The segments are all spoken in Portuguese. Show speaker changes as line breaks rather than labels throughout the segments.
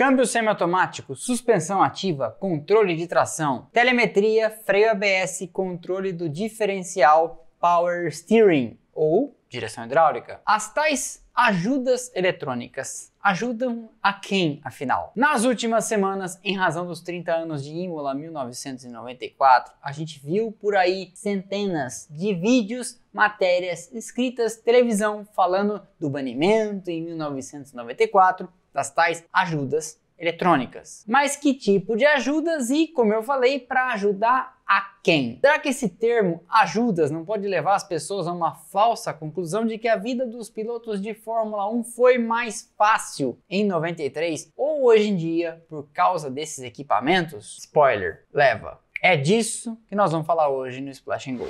câmbio semiautomático, suspensão ativa, controle de tração, telemetria, freio ABS, controle do diferencial, power steering ou direção hidráulica. As tais ajudas eletrônicas ajudam a quem, afinal? Nas últimas semanas, em razão dos 30 anos de Imola 1994, a gente viu por aí centenas de vídeos, matérias, escritas, televisão falando do banimento em 1994 das tais ajudas eletrônicas. Mas que tipo de ajudas e, como eu falei, para ajudar a quem? Será que esse termo ajudas não pode levar as pessoas a uma falsa conclusão de que a vida dos pilotos de Fórmula 1 foi mais fácil em 93 ou hoje em dia por causa desses equipamentos? Spoiler, leva. É disso que nós vamos falar hoje no Splash and Go.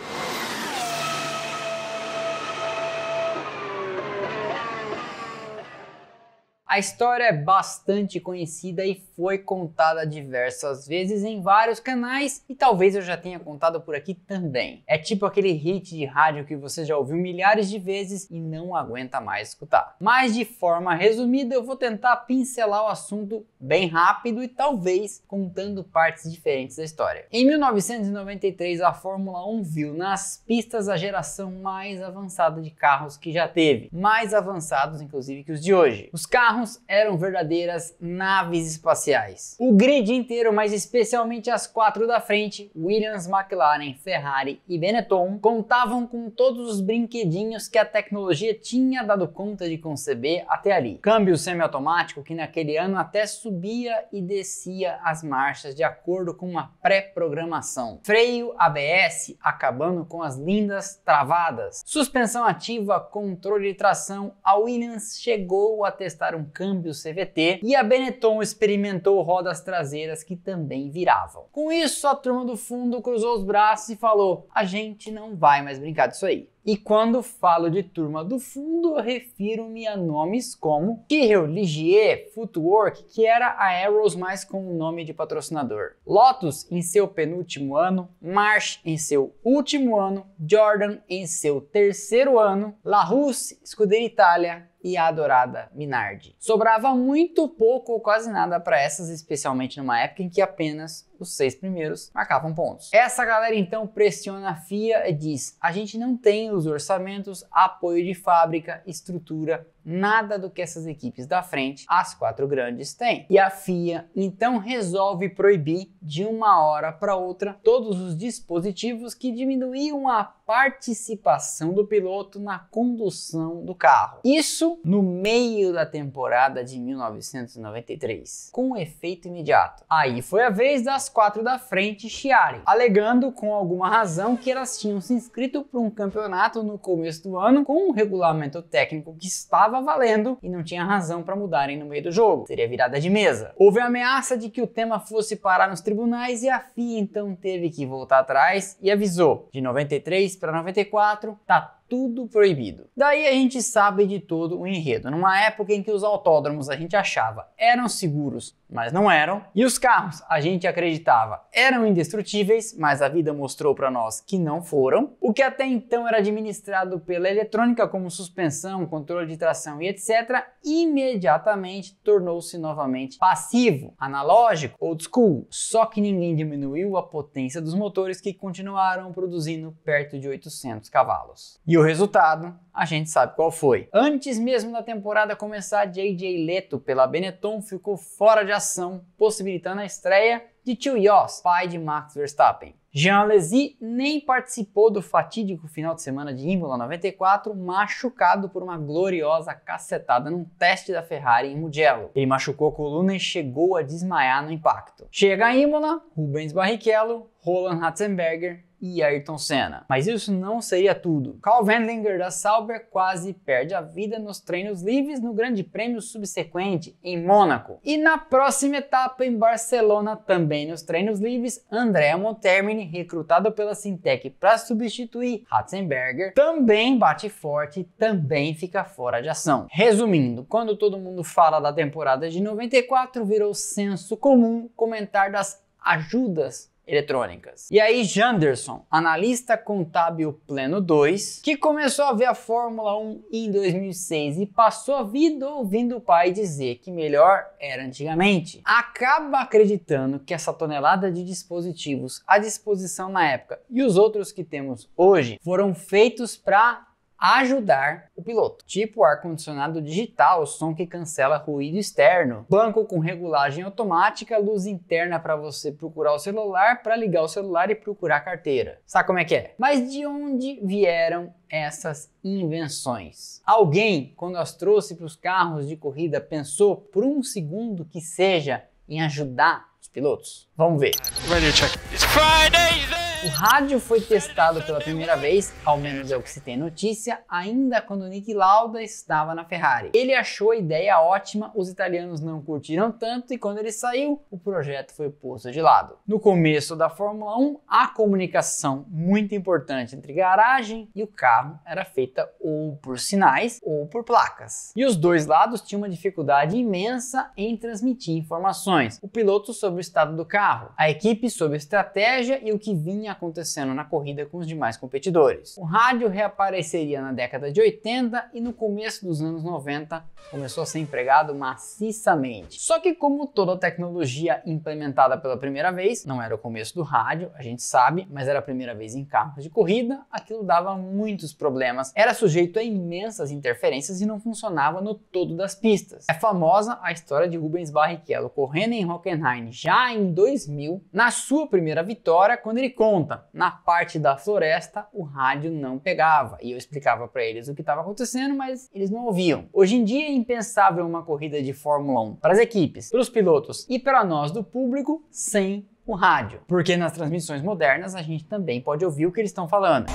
A história é bastante conhecida e foi contada diversas vezes em vários canais e talvez eu já tenha contado por aqui também. É tipo aquele hit de rádio que você já ouviu milhares de vezes e não aguenta mais escutar. Mas de forma resumida eu vou tentar pincelar o assunto bem rápido e talvez contando partes diferentes da história. Em 1993 a Fórmula 1 viu nas pistas a geração mais avançada de carros que já teve. Mais avançados inclusive que os de hoje. Os carros eram verdadeiras naves espaciais. O grid inteiro, mas especialmente as quatro da frente, Williams, McLaren, Ferrari e Benetton, contavam com todos os brinquedinhos que a tecnologia tinha dado conta de conceber até ali. Câmbio semiautomático que naquele ano até subia e descia as marchas de acordo com uma pré-programação. Freio ABS acabando com as lindas travadas. Suspensão ativa, controle de tração, a Williams chegou a testar um câmbio CVT e a Benetton experimentou rodas traseiras que também viravam. Com isso, a turma do fundo cruzou os braços e falou: a gente não vai mais brincar disso aí. E quando falo de turma do fundo, eu refiro-me a nomes como Tyrrell, Ligier, Footwork, que era a Arrows mais com o nome de patrocinador, Lotus em seu penúltimo ano, March em seu último ano, Jordan em seu terceiro ano, La Russe, Scuderia Itália e a adorada Minardi. Sobrava muito pouco ou quase nada para essas, especialmente numa época em que apenas os 6 primeiros marcavam pontos. Essa galera então pressiona a FIA e diz: a gente não tem os orçamentos, apoio de fábrica, estrutura, nada do que essas equipes da frente, as 4 grandes, têm. E a FIA então resolve proibir de uma hora para outra todos os dispositivos que diminuíam a participação do piloto na condução do carro. Isso no meio da temporada de 1993, com efeito imediato. Aí foi a vez das 4 da frente chiarem, alegando com alguma razão que elas tinham se inscrito para um campeonato no começo do ano com um regulamento técnico que estava valendo e não tinha razão para mudarem no meio do jogo. Seria virada de mesa. Houve a ameaça de que o tema fosse parar nos tribunais e a FIA então teve que voltar atrás e avisou: de 93 para 94 tá tudo proibido. Daí a gente sabe de todo o enredo. Numa época em que os autódromos a gente achava eram seguros, mas não eram, e os carros a gente acreditava eram indestrutíveis, mas a vida mostrou para nós que não foram. O que até então era administrado pela eletrônica como suspensão, controle de tração e etc, imediatamente tornou-se novamente passivo, analógico, old school. Só que ninguém diminuiu a potência dos motores que continuaram produzindo perto de 800 cavalos. E o resultado, a gente sabe qual foi. Antes mesmo da temporada começar, J.J. Leto pela Benetton ficou fora de ação, possibilitando a estreia de Tio Yoss, pai de Max Verstappen. Jean Alesi nem participou do fatídico final de semana de Imola 94, machucado por uma gloriosa cacetada num teste da Ferrari em Mugello. Ele machucou a coluna e chegou a desmaiar no impacto. Chega a Imola, Rubens Barrichello, Roland Ratzenberger e Ayrton Senna. Mas isso não seria tudo. Karl Wendlinger da Sauber quase perde a vida nos treinos livres no Grande Prêmio subsequente em Mônaco. E na próxima etapa em Barcelona, também nos treinos livres, Andrea Montermini, recrutado pela Sintec para substituir Ratzenberger, também bate forte e também fica fora de ação. Resumindo, quando todo mundo fala da temporada de 94, virou senso comum comentar das ajudas eletrônicas. E aí Janderson, analista contábil pleno 2, que começou a ver a Fórmula 1 em 2006 e passou a vida ouvindo o pai dizer que melhor era antigamente, acaba acreditando que essa tonelada de dispositivos à disposição na época e os outros que temos hoje foram feitos para ajudar o piloto, tipo ar-condicionado digital, som que cancela ruído externo, banco com regulagem automática, luz interna para você procurar o celular, para ligar o celular e procurar a carteira. Sabe como é que é? Mas de onde vieram essas invenções? Alguém, quando as trouxe para os carros de corrida, pensou por um segundo que seja em ajudar os pilotos? Vamos ver.
Radio check. It's Friday!
O rádio foi testado pela primeira vez, ao menos é o que se tem notícia, ainda quando Niki Lauda estava na Ferrari. Ele achou a ideia ótima, os italianos não curtiram tanto e quando ele saiu, o projeto foi posto de lado. No começo da Fórmula 1, a comunicação muito importante entre garagem e o carro era feita ou por sinais ou por placas. E os dois lados tinham uma dificuldade imensa em transmitir informações. O piloto sobre o estado do carro, a equipe sobre a estratégia e o que vinha acontecendo na corrida com os demais competidores. O rádio reapareceria na década de 80 e no começo dos anos 90 começou a ser empregado maciçamente. Só que como toda tecnologia implementada pela primeira vez, não era o começo do rádio, a gente sabe, mas era a primeira vez em carros de corrida, aquilo dava muitos problemas, era sujeito a imensas interferências e não funcionava no todo das pistas. É famosa a história de Rubens Barrichello correndo em Hockenheim já em 2000, na sua primeira vitória, quando ele conta: na parte da floresta o rádio não pegava e eu explicava para eles o que estava acontecendo, mas eles não ouviam. Hoje em dia é impensável uma corrida de Fórmula 1 para as equipes, para os pilotos e para nós do público sem o rádio, porque nas transmissões modernas a gente também pode ouvir o que eles estão falando.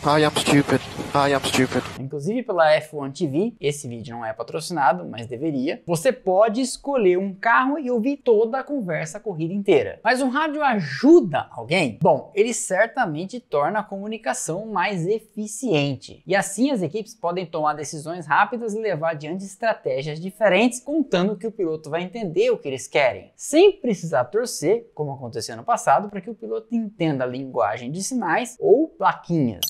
I am stupid. I am stupid.
Inclusive pela F1 TV, esse vídeo não é patrocinado, mas deveria. Você pode escolher um carro e ouvir toda a conversa a corrida inteira. Mas o rádio ajuda alguém? Bom, ele certamente torna a comunicação mais eficiente. E assim as equipes podem tomar decisões rápidas e levar adiante estratégias diferentes, contando que o piloto vai entender o que eles querem, sem precisar torcer, como aconteceu no passado, para que o piloto entenda a linguagem de sinais ou plaquinhas.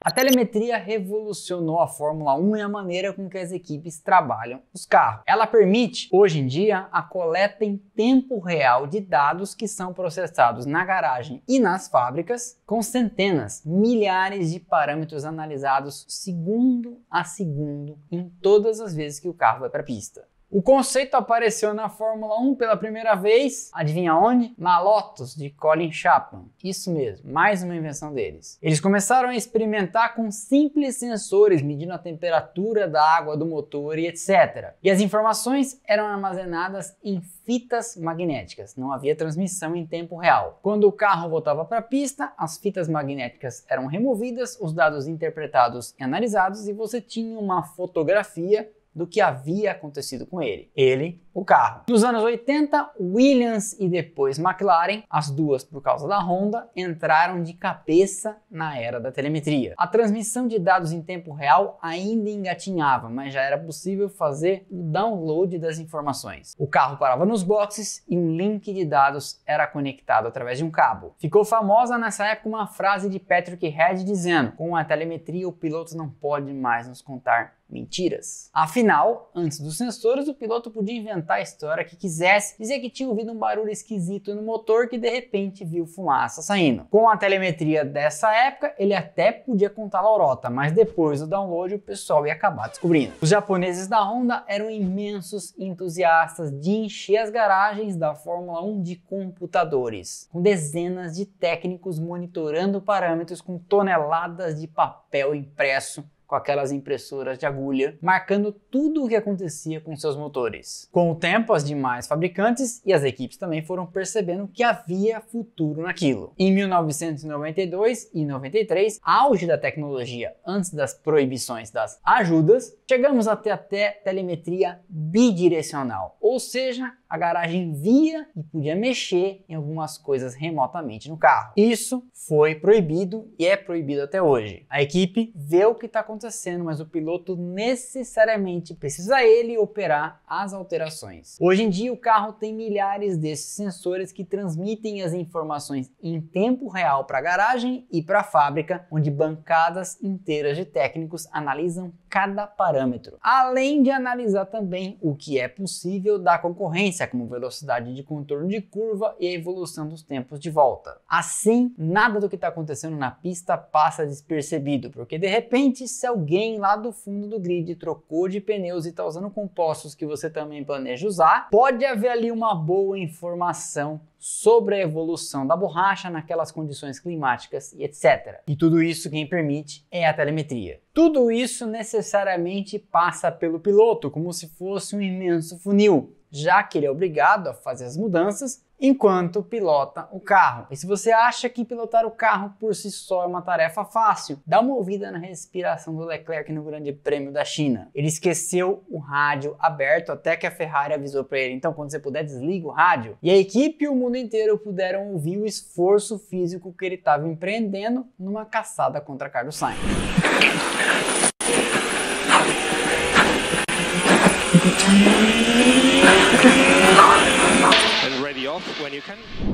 A telemetria revolucionou a Fórmula 1 e a maneira com que as equipes trabalham os carros. Ela permite, hoje em dia, a coleta em tempo real de dados que são processados na garagem e nas fábricas, com centenas, milhares de parâmetros analisados segundo a segundo em todas as vezes que o carro vai para a pista. O conceito apareceu na Fórmula 1 pela primeira vez, adivinha onde? Na Lotus, de Colin Chapman. Isso mesmo, mais uma invenção deles. Eles começaram a experimentar com simples sensores, medindo a temperatura da água do motor e etc. E as informações eram armazenadas em fitas magnéticas, não havia transmissão em tempo real. Quando o carro voltava para a pista, as fitas magnéticas eram removidas, os dados interpretados e analisados e você tinha uma fotografia do que havia acontecido com ele, o carro. Nos anos 80, Williams e depois McLaren, as duas por causa da Honda, entraram de cabeça na era da telemetria. A transmissão de dados em tempo real ainda engatinhava, mas já era possível fazer o download das informações. O carro parava nos boxes e um link de dados era conectado através de um cabo. Ficou famosa nessa época uma frase de Patrick Head dizendo: com a telemetria o piloto não pode mais nos contar mentiras. Afinal, antes dos sensores, o piloto podia inventar a história que quisesse, dizer que tinha ouvido um barulho esquisito no motor que de repente viu fumaça saindo. Com a telemetria dessa época, ele até podia contar lorota, mas depois do download o pessoal ia acabar descobrindo. Os japoneses da Honda eram imensos entusiastas de encher as garagens da Fórmula 1 de computadores, com dezenas de técnicos monitorando parâmetros com toneladas de papel impresso com aquelas impressoras de agulha, marcando tudo o que acontecia com seus motores. Com o tempo, as demais fabricantes e as equipes também foram percebendo que havia futuro naquilo. Em 1992 e 93, auge da tecnologia antes das proibições das ajudas, chegamos até telemetria bidirecional, ou seja, a garagem via e podia mexer em algumas coisas remotamente no carro. Isso foi proibido e é proibido até hoje. A equipe vê o que está acontecendo, mas o piloto necessariamente precisa ele operar as alterações. Hoje em dia o carro tem milhares desses sensores que transmitem as informações em tempo real para a garagem e para a fábrica, onde bancadas inteiras de técnicos analisam cada parâmetro, além de analisar também o que é possível da concorrência, como velocidade de contorno de curva e a evolução dos tempos de volta. Assim, nada do que está acontecendo na pista passa despercebido, porque de repente, se alguém lá do fundo do grid trocou de pneus e está usando compostos que você também planeja usar, pode haver ali uma boa informação sobre a evolução da borracha naquelas condições climáticas e etc. E tudo isso quem permite é a telemetria. Tudo isso necessariamente passa pelo piloto, como se fosse um imenso funil, já que ele é obrigado a fazer as mudanças enquanto pilota o carro. E se você acha que pilotar o carro por si só é uma tarefa fácil, dá uma ouvida na respiração do Leclerc no Grande Prêmio da China. Ele esqueceu o rádio aberto até que a Ferrari avisou para ele, então quando você puder desliga o rádio. E a equipe e o mundo inteiro puderam ouvir o esforço físico que ele estava empreendendo numa caçada contra Carlos Sainz.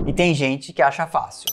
E tem gente que acha fácil.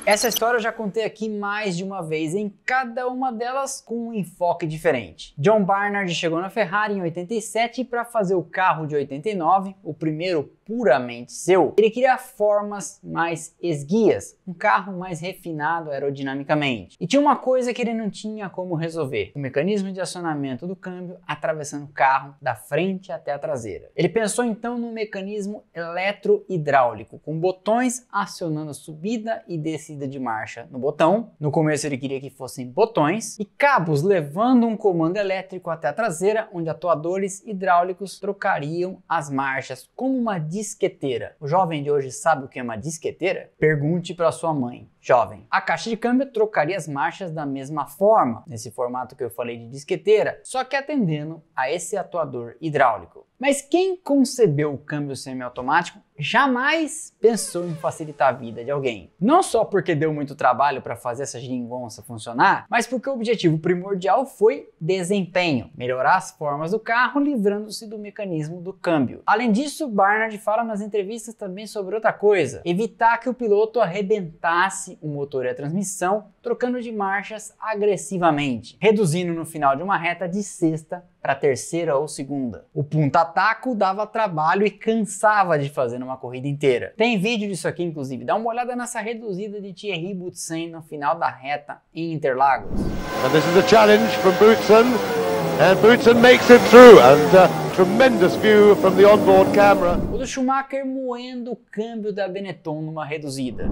Essa história eu já contei aqui mais de uma vez, em cada uma delas com um enfoque diferente. John Barnard chegou na Ferrari em 87 para fazer o carro de 89, o primeiro puramente seu. Ele queria formas mais esguias, um carro mais refinado aerodinamicamente. E tinha uma coisa que ele não tinha como resolver: o mecanismo de acionamento do câmbio atravessando o carro da frente até a traseira. Ele pensou então num mecanismo eletrohidráulico, com botões acionando a subida e descida de marcha no botão. No começo ele queria que fossem botões e cabos levando um comando elétrico até a traseira, onde atuadores hidráulicos trocariam as marchas como uma disqueteira. O jovem de hoje sabe o que é uma disqueteira? Pergunte para sua mãe. Jovem. A caixa de câmbio trocaria as marchas da mesma forma, nesse formato que eu falei de disqueteira, só que atendendo a esse atuador hidráulico. Mas quem concebeu o câmbio semiautomático jamais pensou em facilitar a vida de alguém. Não só porque deu muito trabalho para fazer essa geringonça funcionar, mas porque o objetivo primordial foi desempenho, melhorar as formas do carro livrando-se do mecanismo do câmbio. Além disso, Barnard fala nas entrevistas também sobre outra coisa: evitar que o piloto arrebentasse o motor e a transmissão trocando de marchas agressivamente, reduzindo no final de uma reta de sexta para terceira ou segunda. O punta-taco dava trabalho e cansava de fazer numa corrida inteira. Tem vídeo disso aqui, inclusive. Dá uma olhada nessa reduzida de Thierry Boutsen no final da reta em Interlagos.
And this is a challenge from Boutsen, and Boutsen makes it through, and a tremendous view from the onboard camera.
O do Schumacher moendo o câmbio da Benetton numa reduzida.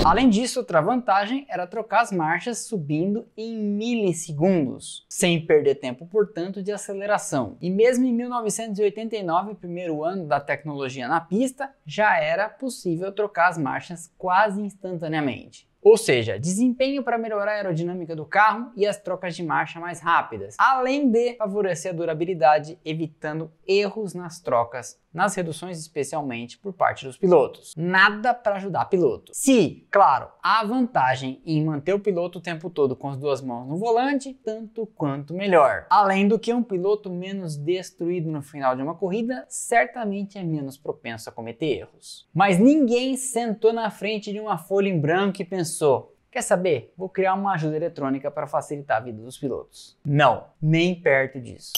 Além disso, outra vantagem era trocar as marchas subindo em milissegundos, sem perder tempo, portanto, de aceleração. E mesmo em 1989, primeiro ano da tecnologia na pista, já era possível trocar as marchas quase instantaneamente. Ou seja, desempenho para melhorar a aerodinâmica do carro e as trocas de marcha mais rápidas, além de favorecer a durabilidade, evitando erros nas trocas, nas reduções especialmente por parte dos pilotos. Nada para ajudar piloto. Se, claro, há vantagem em manter o piloto o tempo todo com as duas mãos no volante, tanto quanto melhor. Além do que um piloto menos destruído no final de uma corrida, certamente é menos propenso a cometer erros. Mas ninguém sentou na frente de uma folha em branco e pensou: quer saber? Vou criar uma ajuda eletrônica para facilitar a vida dos pilotos. Não, nem perto disso.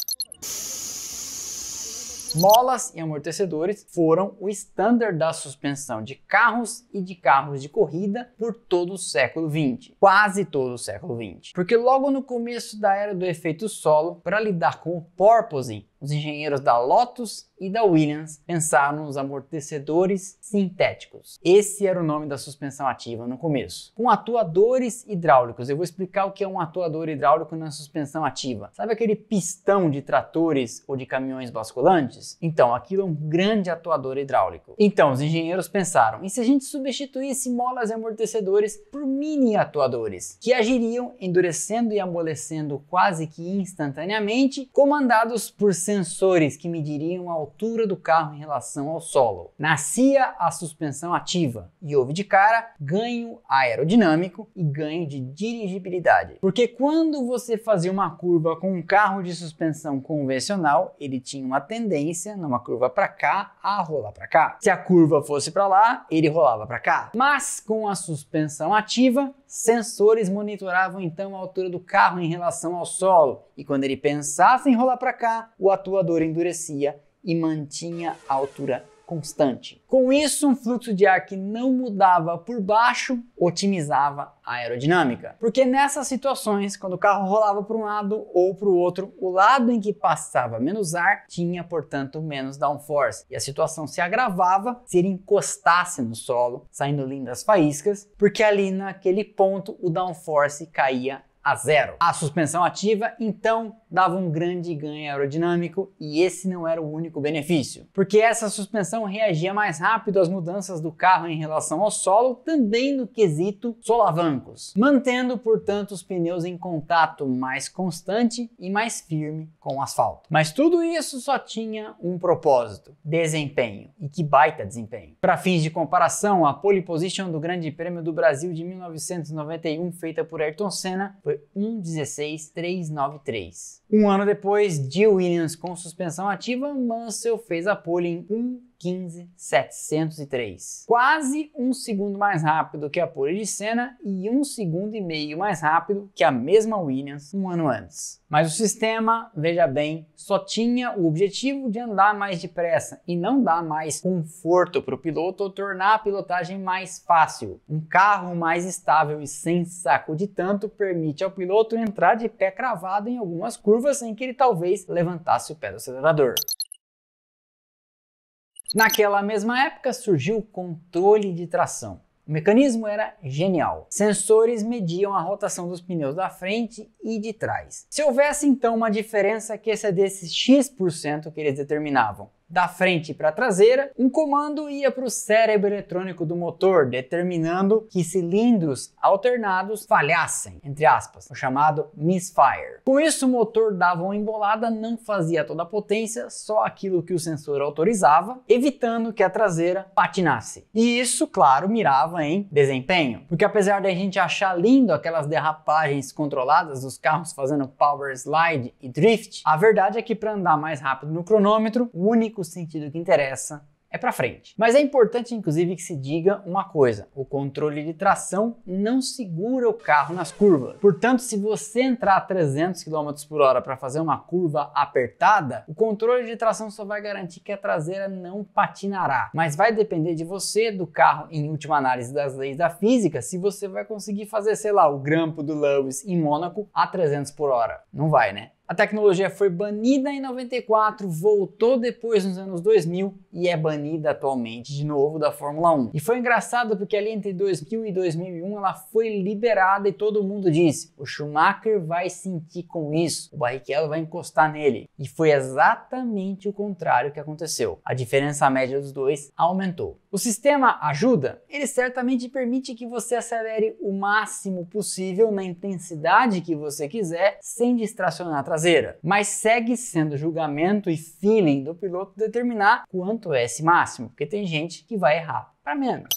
Molas e amortecedores foram o standard da suspensão de carros e de carros de corrida por todo o século XX. Quase todo o século XX. Porque logo no começo da era do efeito solo, para lidar com o porpoising, os engenheiros da Lotus e da Williams pensaram nos amortecedores sintéticos. Esse era o nome da suspensão ativa no começo. Com atuadores hidráulicos. Eu vou explicar o que é um atuador hidráulico na suspensão ativa. Sabe aquele pistão de tratores ou de caminhões basculantes? Então, aquilo é um grande atuador hidráulico. Então, os engenheiros pensaram, e se a gente substituísse molas e amortecedores por mini atuadores, que agiriam endurecendo e amolecendo quase que instantaneamente, comandados por sensores que mediriam a altura do carro em relação ao solo. Nascia a suspensão ativa e houve de cara ganho aerodinâmico e ganho de dirigibilidade. Porque quando você fazia uma curva com um carro de suspensão convencional, ele tinha uma tendência, numa curva para cá, a rolar para cá. Se a curva fosse para lá, ele rolava para cá. Mas com a suspensão ativa, sensores monitoravam então a altura do carro em relação ao solo, e quando ele pensasse em rolar para cá, o atuador endurecia e mantinha a altura constante. Com isso, um fluxo de ar que não mudava por baixo otimizava a aerodinâmica. Porque nessas situações, quando o carro rolava para um lado ou para o outro, o lado em que passava menos ar tinha, portanto, menos downforce. E a situação se agravava se ele encostasse no solo, saindo lindas faíscas, porque ali naquele ponto o downforce caía a zero. A suspensão ativa, então, dava um grande ganho aerodinâmico, e esse não era o único benefício, porque essa suspensão reagia mais rápido às mudanças do carro em relação ao solo, também no quesito solavancos, mantendo, portanto, os pneus em contato mais constante e mais firme com o asfalto. Mas tudo isso só tinha um propósito: desempenho. E que baita desempenho! Para fins de comparação, a pole position do Grande Prêmio do Brasil de 1991, feita por Ayrton Senna, foi 1:16.393. Um ano depois, de Williams com suspensão ativa, Mansell fez a pole em 1:15.703. Quase um segundo mais rápido que a pole de Senna e 1,5 segundos mais rápido que a mesma Williams um ano antes. Mas o sistema, veja bem, só tinha o objetivo de andar mais depressa e não dar mais conforto para o piloto ou tornar a pilotagem mais fácil. Um carro mais estável e sem saco de tanto permite ao piloto entrar de pé cravado em algumas curvas sem que ele talvez levantasse o pé do acelerador. Naquela mesma época surgiu o controle de tração. O mecanismo era genial. Sensores mediam a rotação dos pneus da frente e de trás. Se houvesse então uma diferença que excedesse X% que eles determinavam, da frente para a traseira, um comando ia para o cérebro eletrônico do motor, determinando que cilindros alternados falhassem, entre aspas, o chamado misfire. Com isso, o motor dava uma embolada, não fazia toda a potência, só aquilo que o sensor autorizava, evitando que a traseira patinasse. E isso, claro, mirava em desempenho, porque apesar de a gente achar lindo aquelas derrapagens controladas dos carros fazendo power slide e drift, a verdade é que para andar mais rápido no cronômetro, o único sentido que interessa é para frente. Mas é importante, inclusive, que se diga uma coisa: o controle de tração não segura o carro nas curvas. Portanto, se você entrar a 300 km por hora para fazer uma curva apertada, o controle de tração só vai garantir que a traseira não patinará. Mas vai depender de você, do carro, em última análise das leis da física, se você vai conseguir fazer, sei lá, o grampo do Lewis em Mônaco a 300 por hora. Não vai, né? A tecnologia foi banida em 94, voltou depois nos anos 2000 e é banida atualmente de novo da Fórmula 1. E foi engraçado porque ali entre 2000 e 2001 ela foi liberada e todo mundo disse: o Schumacher vai sentir com isso, o Barrichello vai encostar nele. E foi exatamente o contrário que aconteceu. A diferença média dos dois aumentou. O sistema ajuda? Ele certamente permite que você acelere o máximo possível na intensidade que você quiser, sem distracionar a traseira. Mas segue sendo julgamento e feeling do piloto determinar quanto é esse máximo, porque tem gente que vai errar para menos.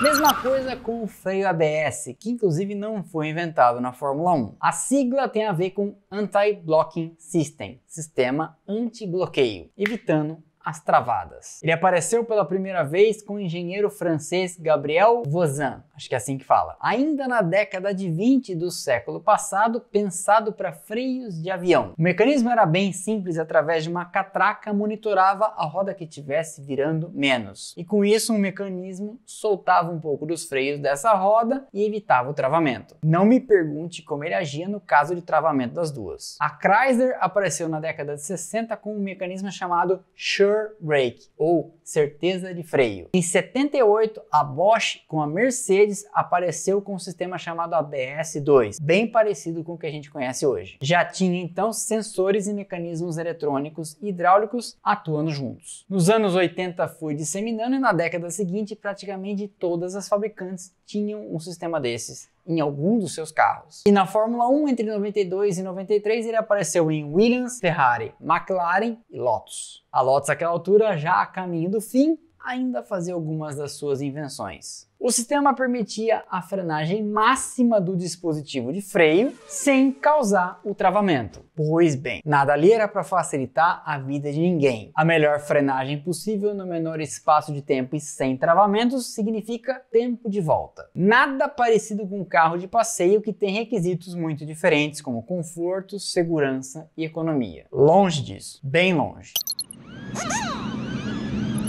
Mesma coisa com o freio ABS, que inclusive não foi inventado na Fórmula 1. A sigla tem a ver com Anti-Blocking System, sistema anti-bloqueio, evitando as travadas. Ele apareceu pela primeira vez com o engenheiro francês Gabriel Voisin, acho que é assim que fala, ainda na década de 20 do século passado, pensado para freios de avião. O mecanismo era bem simples, através de uma catraca monitorava a roda que estivesse virando menos. E com isso um mecanismo soltava um pouco dos freios dessa roda e evitava o travamento. Não me pergunte como ele agia no caso de travamento das duas. A Chrysler apareceu na década de 60 com um mecanismo chamado Sure Brake, ou certeza de freio. Em 78, a Bosch com a Mercedes apareceu com um sistema chamado ABS2, bem parecido com o que a gente conhece hoje. Já tinha então sensores e mecanismos eletrônicos e hidráulicos atuando juntos. Nos anos 80 foi disseminando e na década seguinte praticamente todas as fabricantes tinham um sistema desses em algum dos seus carros. E na Fórmula 1, entre 92 e 93, ele apareceu em Williams, Ferrari, McLaren e Lotus. A Lotus, naquela altura, já a caminho do fim, ainda fazia algumas das suas invenções. O sistema permitia a frenagem máxima do dispositivo de freio sem causar o travamento. Pois bem, nada ali era para facilitar a vida de ninguém. A melhor frenagem possível no menor espaço de tempo e sem travamentos significa tempo de volta. Nada parecido com um carro de passeio que tem requisitos muito diferentes como conforto, segurança e economia. Longe disso, bem longe.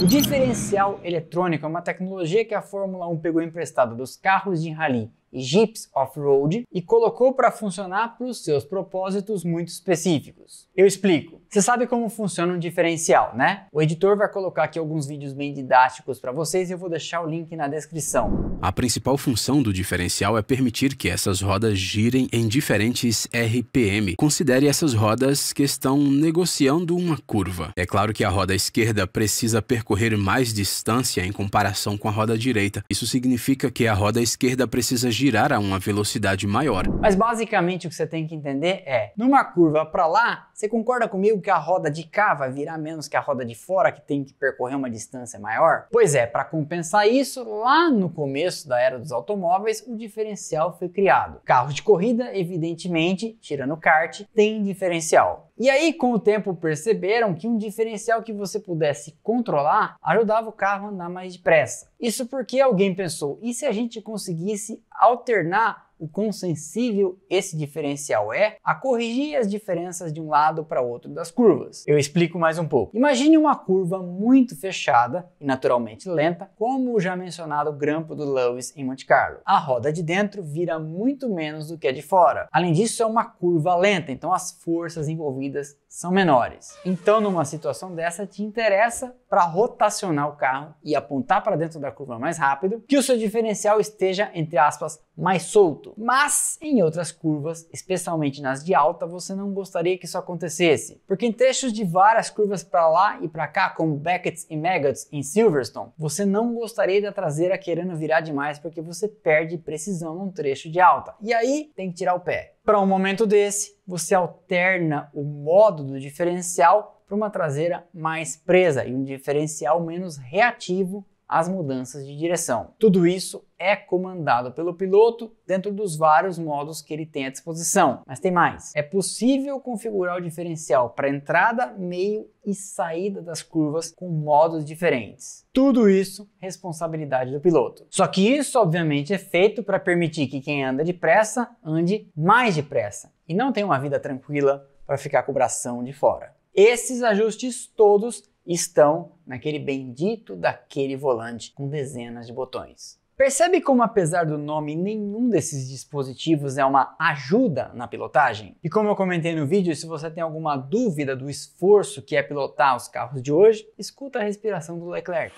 O diferencial eletrônico é uma tecnologia que a Fórmula 1 pegou emprestado dos carros de rally e Jeeps off-road e colocou para funcionar para os seus propósitos muito específicos. Eu explico. Você sabe como funciona um diferencial, né? O editor vai colocar aqui alguns vídeos bem didáticos para vocês e eu vou deixar o link na descrição.
A principal função do diferencial é permitir que essas rodas girem em diferentes RPM. Considere essas rodas que estão negociando uma curva. É claro que a roda esquerda precisa percorrer mais distância em comparação com a roda direita. Isso significa que a roda esquerda precisa girar a uma velocidade maior.
Mas basicamente o que você tem que entender é, numa curva para lá, você concorda comigo que a roda de cá vai virar menos que a roda de fora, que tem que percorrer uma distância maior? Pois é, para compensar isso, lá no começo da era dos automóveis, o diferencial foi criado. Carros de corrida, evidentemente, tirando o kart, tem diferencial. E aí, com o tempo, perceberam que um diferencial que você pudesse controlar ajudava o carro a andar mais depressa. Isso porque alguém pensou, e se a gente conseguisse alternar o quão sensível esse diferencial é a corrigir as diferenças de um lado para outro das curvas? Eu explico mais um pouco. Imagine uma curva muito fechada e naturalmente lenta, como o já mencionado grampo do Lewis em Monte Carlo. A roda de dentro vira muito menos do que a de fora. Além disso, é uma curva lenta, então as forças envolvidas são menores. Então, numa situação dessa, te interessa para rotacionar o carro e apontar para dentro da curva mais rápido, que o seu diferencial esteja, entre aspas, mais solto. Mas em outras curvas, especialmente nas de alta, você não gostaria que isso acontecesse, porque em trechos de várias curvas para lá e para cá, como Beckett's e Maggots em Silverstone, você não gostaria da traseira querendo virar demais porque você perde precisão num trecho de alta. E aí tem que tirar o pé. Para um momento desse, você alterna o modo do diferencial para uma traseira mais presa e um diferencial menos reativo às mudanças de direção. Tudo isso é comandado pelo piloto dentro dos vários modos que ele tem à disposição. Mas tem mais. É possível configurar o diferencial para entrada, meio e saída das curvas com modos diferentes. Tudo isso responsabilidade do piloto. Só que isso, obviamente, é feito para permitir que quem anda depressa ande mais depressa e não tenha uma vida tranquila para ficar com o bração de fora. Esses ajustes todos estão naquele bendito daquele volante com dezenas de botões. Percebe como, apesar do nome, nenhum desses dispositivos é uma ajuda na pilotagem? E como eu comentei no vídeo, se você tem alguma dúvida do esforço que é pilotar os carros de hoje, escuta a respiração do Leclerc.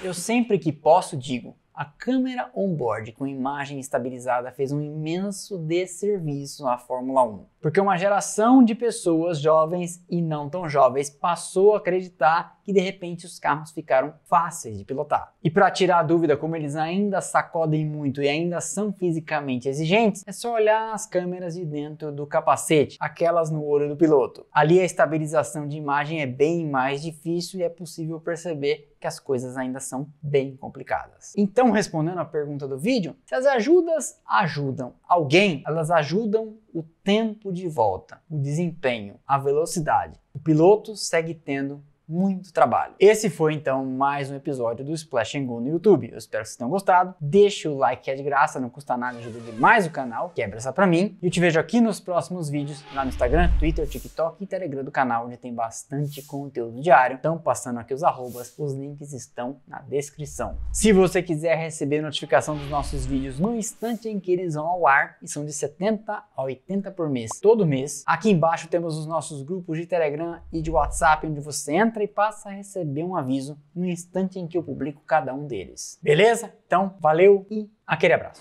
Eu sempre que posso digo, a câmera on-board com imagem estabilizada fez um imenso desserviço à Fórmula 1. Porque uma geração de pessoas jovens e não tão jovens passou a acreditar que de repente os carros ficaram fáceis de pilotar. E para tirar a dúvida como eles ainda sacodem muito e ainda são fisicamente exigentes, é só olhar as câmeras de dentro do capacete, aquelas no olho do piloto. Ali a estabilização de imagem é bem mais difícil e é possível perceber que as coisas ainda são bem complicadas. Então, respondendo à pergunta do vídeo, se as ajudas ajudam alguém, elas ajudam o tempo de volta, o desempenho, a velocidade. O piloto segue tendo muito trabalho. Esse foi então mais um episódio do Splash & Go no YouTube. Eu espero que vocês tenham gostado. Deixa o like que é de graça, não custa nada, ajuda demais o canal, quebra essa pra mim. E eu te vejo aqui nos próximos vídeos, lá no Instagram, Twitter, TikTok e Telegram do canal, onde tem bastante conteúdo diário. Então, passando aqui os arrobas, os links estão na descrição. Se você quiser receber notificação dos nossos vídeos no instante em que eles vão ao ar, e são de 70 a 80 por mês, todo mês, aqui embaixo temos os nossos grupos de Telegram e de WhatsApp, onde você entra e passa a receber um aviso no instante em que eu publico cada um deles. Beleza? Então, valeu e aquele abraço.